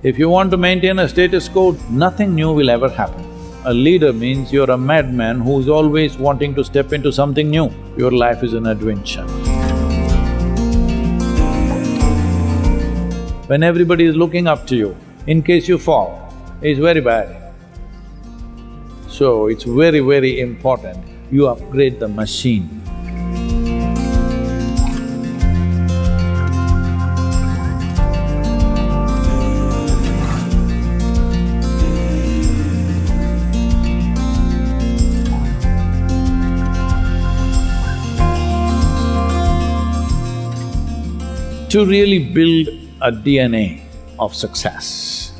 If you want to maintain a status quo, nothing new will ever happen. A leader means you're a madman who's always wanting to step into something new. Your life is an adventure. When everybody is looking up to you, in case you fall, it's very bad. So it's very, very important you upgrade the machine. To really build a DNA of success,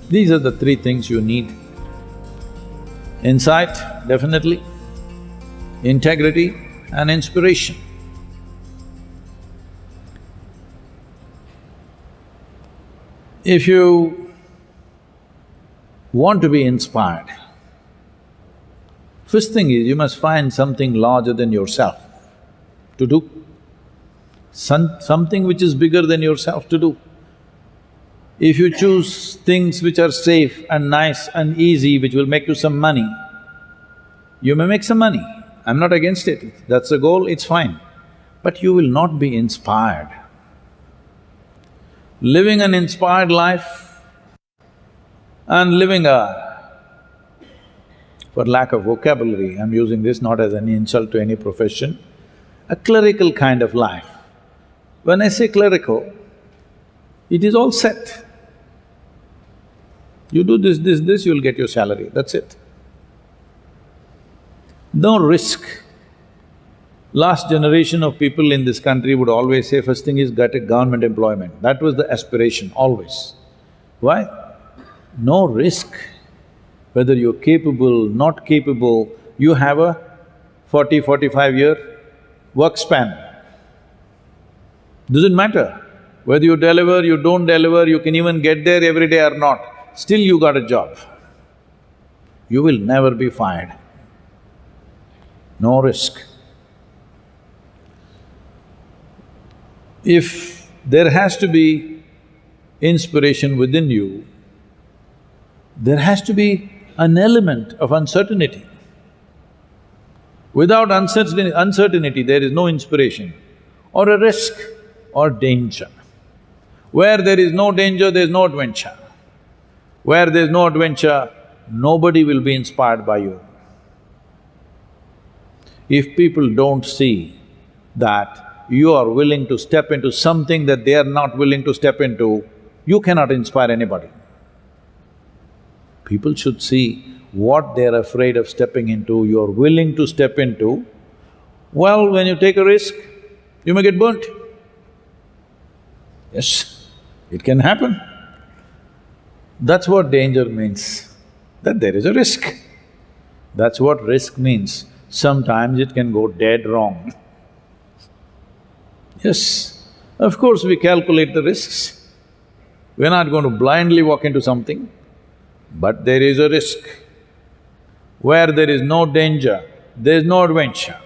these are the three things you need. Insight, definitely, integrity and inspiration. If you want to be inspired, first thing is you must find something larger than yourself to do. Something which is bigger than yourself to do. If you choose things which are safe and nice and easy, which will make you some money, you may make some money. I'm not against it. That's the goal, it's fine. But you will not be inspired. Living an inspired life and living for lack of vocabulary, I'm using this not as any insult to any profession, a clerical kind of life. When I say clerical, it is all set. You do this, you'll get your salary, that's it. No risk. Last generation of people in this country would always say, first thing is get a government employment. That was the aspiration, always. Why? No risk. Whether you're capable, not capable, you have a 40-45-year work span. Doesn't matter whether you deliver, you don't deliver, you can even get there every day or not, still you got a job. You will never be fired. No risk. If there has to be inspiration within you, there has to be an element of uncertainty. Without uncertainty, there is no inspiration or a risk or danger. Where there is no danger, there is no adventure. Where there is no adventure, nobody will be inspired by you. If people don't see that you are willing to step into something that they are not willing to step into, you cannot inspire anybody. People should see what they're afraid of stepping into, you're willing to step into. Well, when you take a risk, you may get burnt. Yes, it can happen. That's what danger means, that there is a risk. That's what risk means. Sometimes it can go dead wrong. Yes, of course we calculate the risks. We're not going to blindly walk into something, but there is a risk. Where there is no danger, there is no adventure.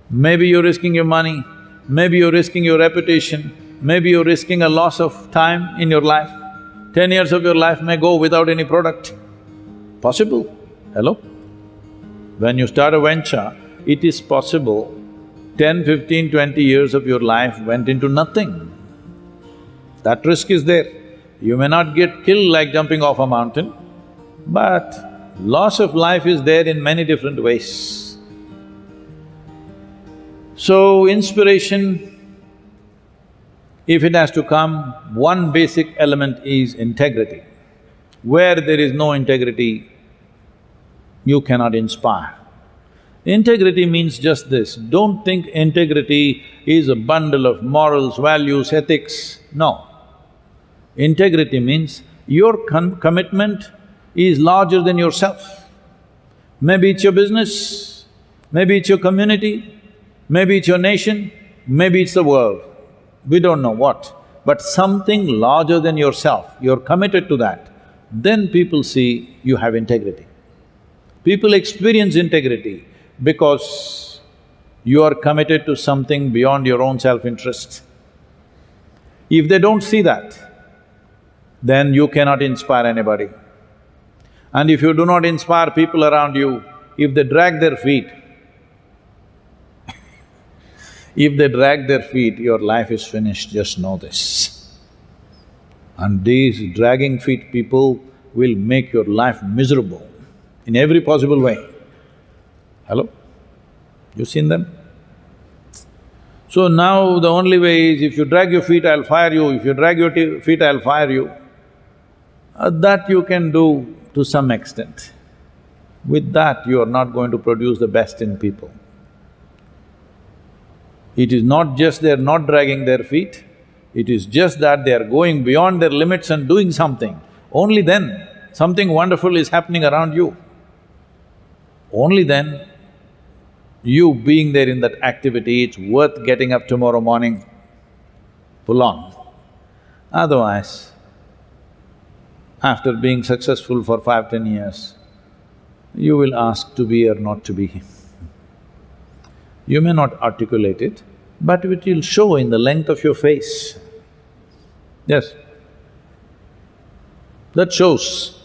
Maybe you're risking your money, maybe you're risking your reputation, maybe you're risking a loss of time in your life. 10 years of your life may go without any product. Possible, hello? When you start a venture, it is possible 10, 15, 20 years of your life went into nothing. That risk is there. You may not get killed like jumping off a mountain, but loss of life is there in many different ways. So, inspiration, if it has to come, one basic element is integrity. Where there is no integrity, you cannot inspire. Integrity means just this, don't think integrity is a bundle of morals, values, ethics, no. Integrity means your commitment is larger than yourself. Maybe it's your business, maybe it's your community, maybe it's your nation, maybe it's the world. We don't know what, but something larger than yourself, you're committed to that, then people see you have integrity. People experience integrity because you are committed to something beyond your own self-interest. If they don't see that, then you cannot inspire anybody. And if you do not inspire people around you, if they drag their feet, your life is finished, just know this. And these dragging feet people will make your life miserable in every possible way. Hello? You seen them? So now the only way is, if you drag your feet, I'll fire you, if you drag your feet, I'll fire you. That you can do to some extent. With that, you are not going to produce the best in people. It is not just they're not dragging their feet, it is just that they are going beyond their limits and doing something. Only then, something wonderful is happening around you. Only then, you being there in that activity, it's worth getting up tomorrow morning, pull on. Otherwise, after being successful for 5–10 years, you will ask to be or not to be. You may not articulate it, but it will show in the length of your face. Yes. That shows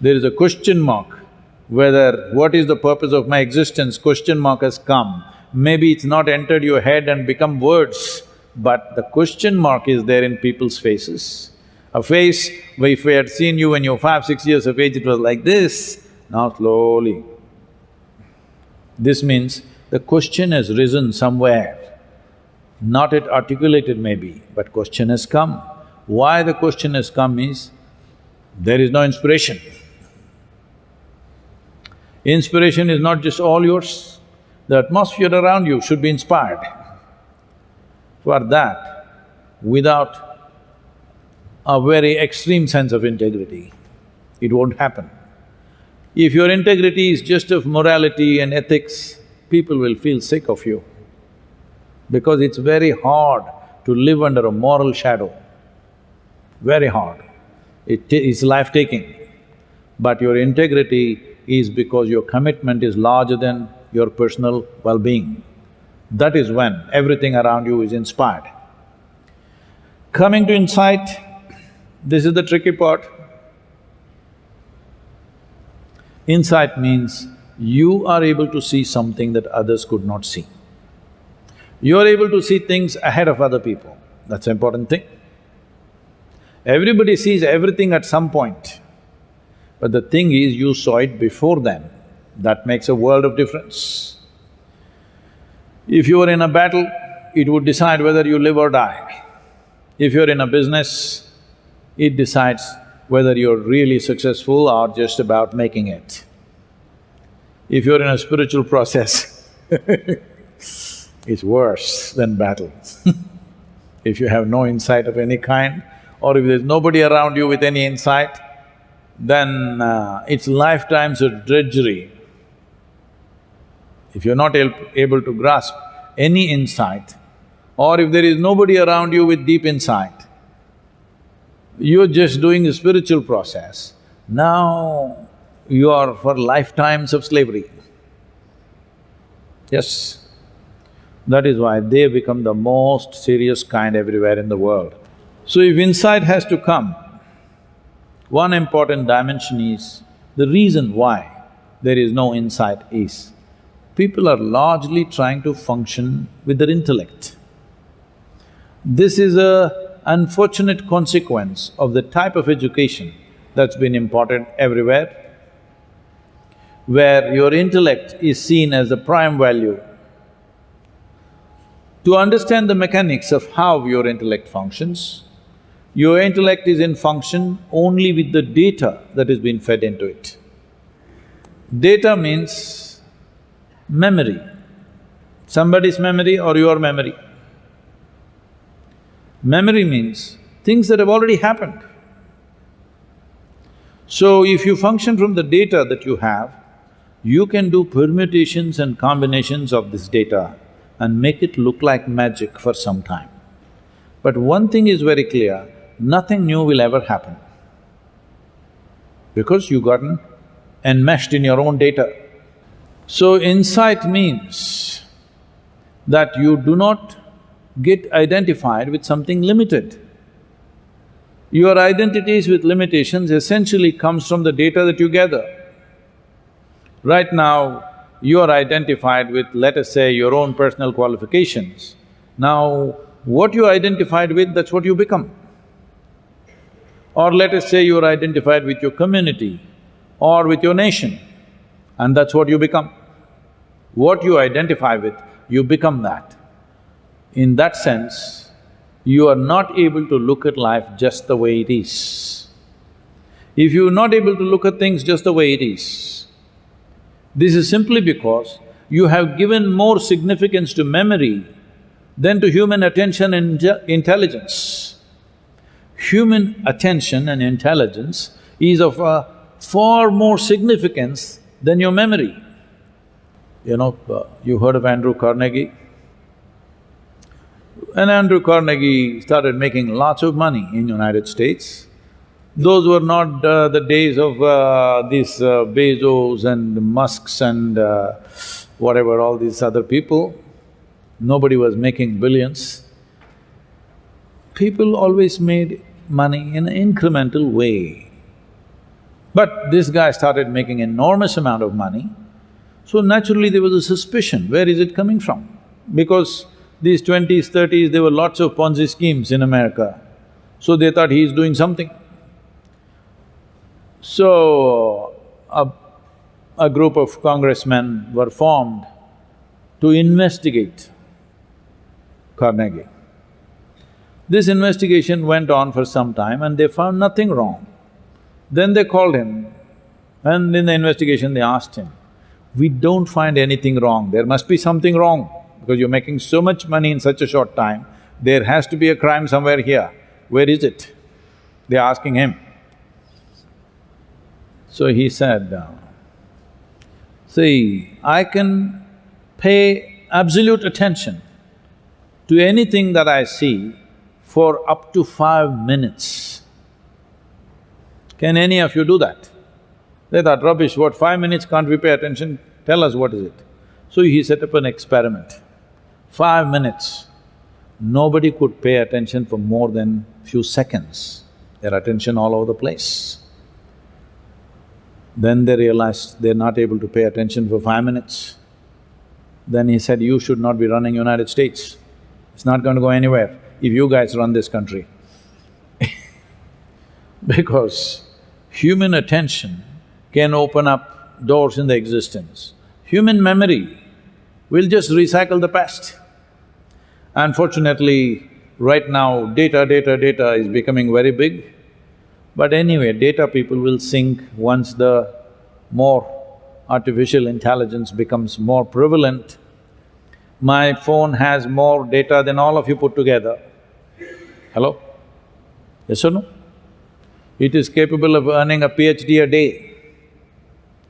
there is a question mark whether what is the purpose of my existence, question mark has come. Maybe it's not entered your head and become words, but the question mark is there in people's faces. A face, if we had seen you when you were 5–6 years of age, it was like this, now slowly. This means the question has risen somewhere, not yet articulated maybe, but question has come. Why the question has come is, there is no inspiration. Inspiration is not just all yours, the atmosphere around you should be inspired. For that, without a very extreme sense of integrity, it won't happen. If your integrity is just of morality and ethics, people will feel sick of you, because it's very hard to live under a moral shadow, very hard. It is life-taking. But your integrity is because your commitment is larger than your personal well-being. That is when everything around you is inspired. Coming to insight, this is the tricky part. Insight means you are able to see something that others could not see. You are able to see things ahead of other people, that's an important thing. Everybody sees everything at some point, but the thing is, you saw it before them. That makes a world of difference. If you are in a battle, it would decide whether you live or die. If you're in a business, it decides whether you're really successful or just about making it. If you're in a spiritual process, it's worse than battle. If you have no insight of any kind, or if there's nobody around you with any insight, then it's lifetimes of drudgery. If you're not able to grasp any insight, or if there is nobody around you with deep insight, you're just doing the spiritual process, now you are for lifetimes of slavery. Yes, that is why they become the most serious kind everywhere in the world. So if insight has to come, one important dimension is, the reason why there is no insight is, people are largely trying to function with their intellect. This is an unfortunate consequence of the type of education that's been imparted everywhere, where your intellect is seen as the prime value. To understand the mechanics of how your intellect functions, your intellect is in function only with the data that is being fed into it. Data means memory, somebody's memory or your memory. Memory means things that have already happened. So if you function from the data that you have, you can do permutations and combinations of this data and make it look like magic for some time. But one thing is very clear, nothing new will ever happen, because you've gotten enmeshed in your own data. So insight means that you do not get identified with something limited. Your identities with limitations essentially comes from the data that you gather. Right now, you are identified with, let us say, your own personal qualifications. Now, what you identified with, that's what you become. Or let us say you are identified with your community or with your nation, and that's what you become. What you identify with, you become that. In that sense, you are not able to look at life just the way it is. If you're not able to look at things just the way it is, this is simply because you have given more significance to memory than to human attention and intelligence. Human attention and intelligence is of a far more significance than your memory. You know, you heard of Andrew Carnegie? And Andrew Carnegie started making lots of money in United States. Those were not the days of these Bezos and Musks and whatever, all these other people. Nobody was making billions. People always made money in an incremental way. But this guy started making enormous amount of money, so naturally there was a suspicion, where is it coming from? Because these 20s, 30s, there were lots of Ponzi schemes in America, so they thought he is doing something. So, a group of congressmen were formed to investigate Carnegie. This investigation went on for some time and they found nothing wrong. Then they called him and in the investigation they asked him, "We don't find anything wrong, there must be something wrong. Because you're making so much money in such a short time, there has to be a crime somewhere here. Where is it?" They're asking him. So he said, "See, I can pay absolute attention to anything that I see for up to 5 minutes. Can any of you do that?" They thought, "Rubbish, what, 5 minutes can't we pay attention? Tell us what is it." So he set up an experiment. 5 minutes, nobody could pay attention for more than few seconds, their attention all over the place. Then they realized they're not able to pay attention for 5 minutes. Then he said, "You should not be running United States. It's not going to go anywhere if you guys run this country." Because human attention can open up doors in the existence. Human memory will just recycle the past. Unfortunately, right now data is becoming very big. But anyway, data people will sink once the more artificial intelligence becomes more prevalent. My phone has more data than all of you put together. Hello? Yes or no? It is capable of earning a PhD a day.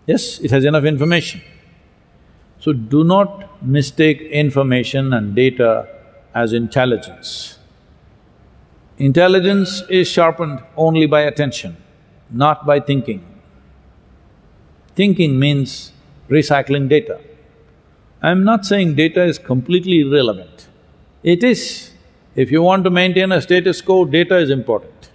Yes, it has enough information. So do not mistake information and data as intelligence. Intelligence is sharpened only by attention, not by thinking. Thinking means recycling data. I'm not saying data is completely irrelevant. It is. If you want to maintain a status quo, data is important.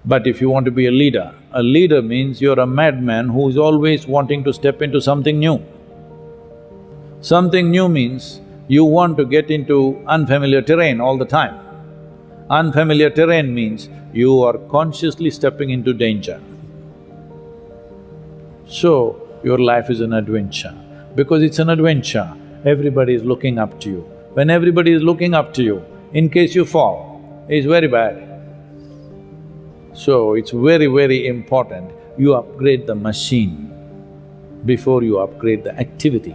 But if you want to be a leader means you're a madman who is always wanting to step into something new. Something new means you want to get into unfamiliar terrain all the time. Unfamiliar terrain means you are consciously stepping into danger. So, your life is an adventure. Because it's an adventure, everybody is looking up to you. When everybody is looking up to you, in case you fall, it's very bad. So, it's very important you upgrade the machine before you upgrade the activity.